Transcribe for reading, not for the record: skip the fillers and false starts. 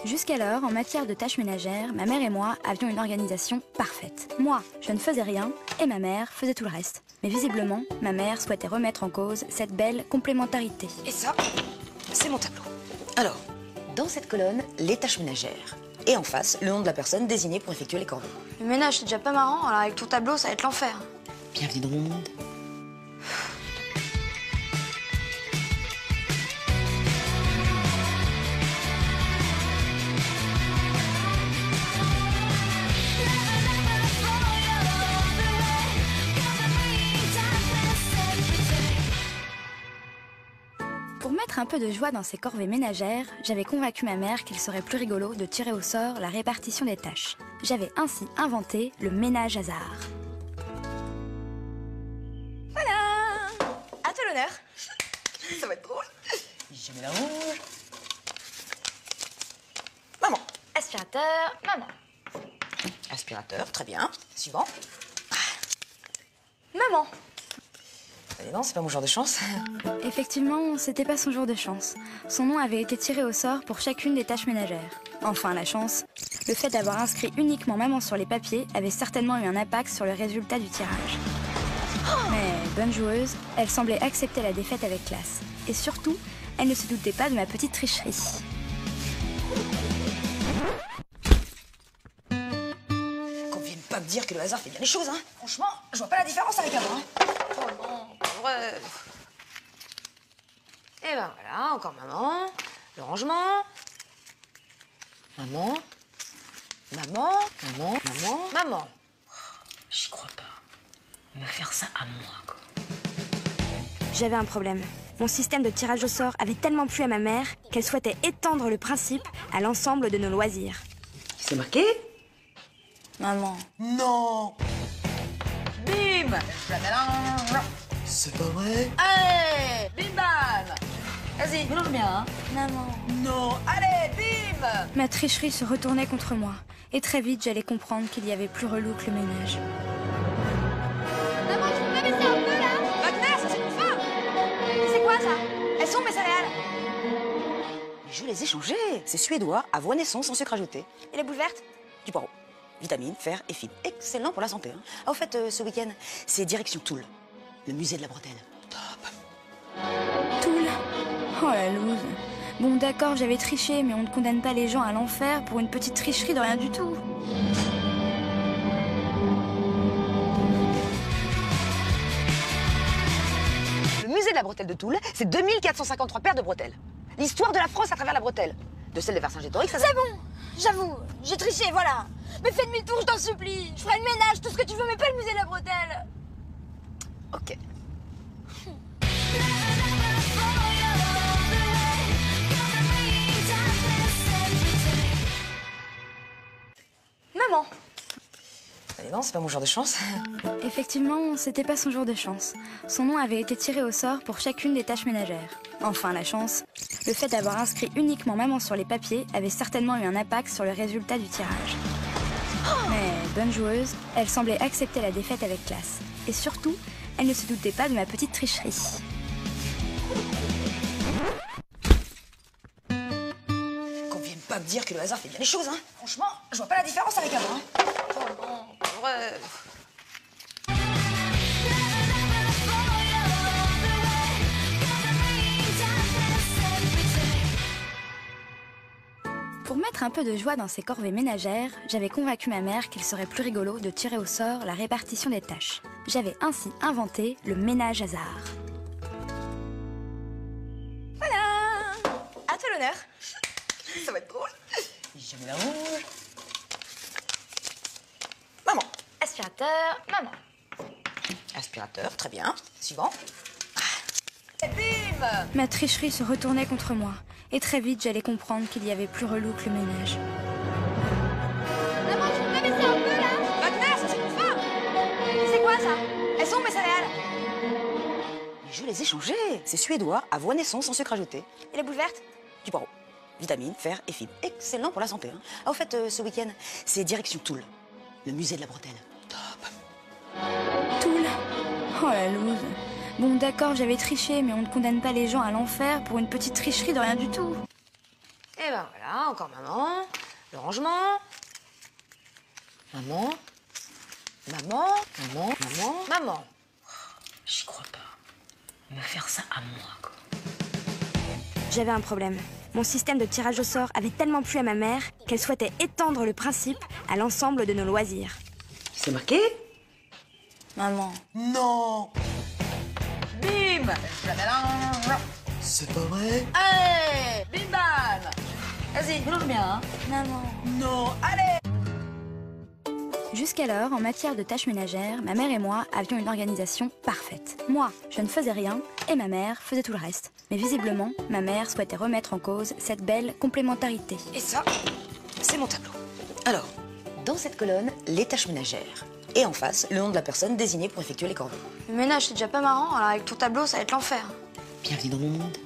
Jusqu'alors, en matière de tâches ménagères, ma mère et moi avions une organisation parfaite. Moi, je ne faisais rien et ma mère faisait tout le reste. Mais visiblement, ma mère souhaitait remettre en cause cette belle complémentarité. Et ça, c'est mon tableau. Alors, dans cette colonne, les tâches ménagères. Et en face, le nom de la personne désignée pour effectuer les corvées. Le ménage, c'est déjà pas marrant, alors avec ton tableau, ça va être l'enfer. Bienvenue dans mon monde. Pour mettre un peu de joie dans ces corvées ménagères, j'avais convaincu ma mère qu'il serait plus rigolo de tirer au sort la répartition des tâches. J'avais ainsi inventé le ménage hasard. Voilà! À toi l'honneur. Ça va être drôle. Je mélange. Maman. Aspirateur, maman. Aspirateur, très bien. Suivant. Maman. Allez, non, c'est pas mon genre de chance. Effectivement, c'était pas son jour de chance. Son nom avait été tiré au sort pour chacune des tâches ménagères. Enfin, la chance. Le fait d'avoir inscrit uniquement maman sur les papiers avait certainement eu un impact sur le résultat du tirage. Mais bonne joueuse, elle semblait accepter la défaite avec classe. Et surtout, elle ne se doutait pas de ma petite tricherie. Qu'on vienne pas me dire que le hasard fait bien les choses, hein. Franchement, je vois pas la différence avec avant, hein. Oh non, vrai. Et ben voilà, encore maman. Le rangement. Maman. Maman. Maman. Maman. Maman. J'y crois pas. Me faire ça à moi, quoi. J'avais un problème. Mon système de tirage au sort avait tellement plu à ma mère qu'elle souhaitait étendre le principe à l'ensemble de nos loisirs. C'est marqué? Maman. Non. Bim. C'est pas vrai? Allez, bim bam. Vas-y, mélange bien, hein. Maman. Non. Allez, bim. Ma tricherie se retournait contre moi. Et très vite, j'allais comprendre qu'il y avait plus relou que le ménage. Maman, tu peux baisser un peu là? Wagner, ça c'est une femme. C'est quoi ça? Elles sont mes céréales. Je les ai changés. C'est suédois, à voix naissance, sans sucre ajouté. Et les boules vertes? Du poireau. Vitamines, fer et fibres. Excellent pour la santé, hein. Ah, au fait, ce week-end, c'est direction Toul. Le musée de la bretelle. Top. Toul. Oh la loose. Bon d'accord, j'avais triché, mais on ne condamne pas les gens à l'enfer pour une petite tricherie de rien du tout. Le musée de la bretelle de Toul, c'est 2453 paires de bretelles. L'histoire de la France à travers la bretelle. De celle de Vercingétorix, ça... C'est bon, j'avoue, j'ai triché, voilà. Mais fais demi-tour, je t'en supplie. Je ferai le ménage, tout ce que tu veux, mais pas le musée de la bretelle. Ok. Maman. Allez, non, c'est pas mon genre de chance. Effectivement, c'était pas son jour de chance. Son nom avait été tiré au sort pour chacune des tâches ménagères. Enfin, la chance. Le fait d'avoir inscrit uniquement maman sur les papiers avait certainement eu un impact sur le résultat du tirage. Mais bonne joueuse, elle semblait accepter la défaite avec classe. Et surtout, elle ne se doutait pas de ma petite tricherie. Qu'on vienne pas me dire que le hasard fait bien les choses, hein. Franchement, je vois pas la différence avec avant, hein. Oh non, vrai. Pour mettre un peu de joie dans ces corvées ménagères, j'avais convaincu ma mère qu'il serait plus rigolo de tirer au sort la répartition des tâches. J'avais ainsi inventé le ménage hasard. Voilà. À toi l'honneur. Ça va être drôle. Je mélange. Maman. Aspirateur, maman. Aspirateur, très bien. Suivant. Et bim. Ma tricherie se retournait contre moi. Et très vite, j'allais comprendre qu'il y avait plus relou que le ménage. Maman, tu peux baisser un peu là? Wagner, ça c'est une femme. C'est quoi ça? Elles sont mes céréales. Je les ai changés. C'est suédois, à voix naissance, sans sucre ajouté. Et les boules vertes? Du poireau. Vitamines, fer et fibres. Excellent pour la santé, hein. Ah, au fait, ce week-end, c'est direction Toul. Le musée de la bretelle. Top. Toul. Oh la loose. Bon d'accord, j'avais triché, mais on ne condamne pas les gens à l'enfer pour une petite tricherie de rien du tout. Et Et ben voilà, encore maman. Le rangement. Maman. Maman. Maman. Maman. Maman. J'y crois pas. Me faire ça à moi, quoi. J'avais un problème. Mon système de tirage au sort avait tellement plu à ma mère qu'elle souhaitait étendre le principe à l'ensemble de nos loisirs. C'est marqué? Maman. Non! Bim. C'est pas vrai? Allez. Bim bam. Vas-y, mélange bien, hein. Maman. Non! Allez! Jusqu'alors, en matière de tâches ménagères, ma mère et moi avions une organisation parfaite. Moi, je ne faisais rien et ma mère faisait tout le reste. Mais visiblement, ma mère souhaitait remettre en cause cette belle complémentarité. Et ça, c'est mon tableau. Alors, dans cette colonne, les tâches ménagères. Et en face, le nom de la personne désignée pour effectuer les corvées. Le ménage, c'est déjà pas marrant, alors avec ton tableau, ça va être l'enfer. Bienvenue dans mon monde.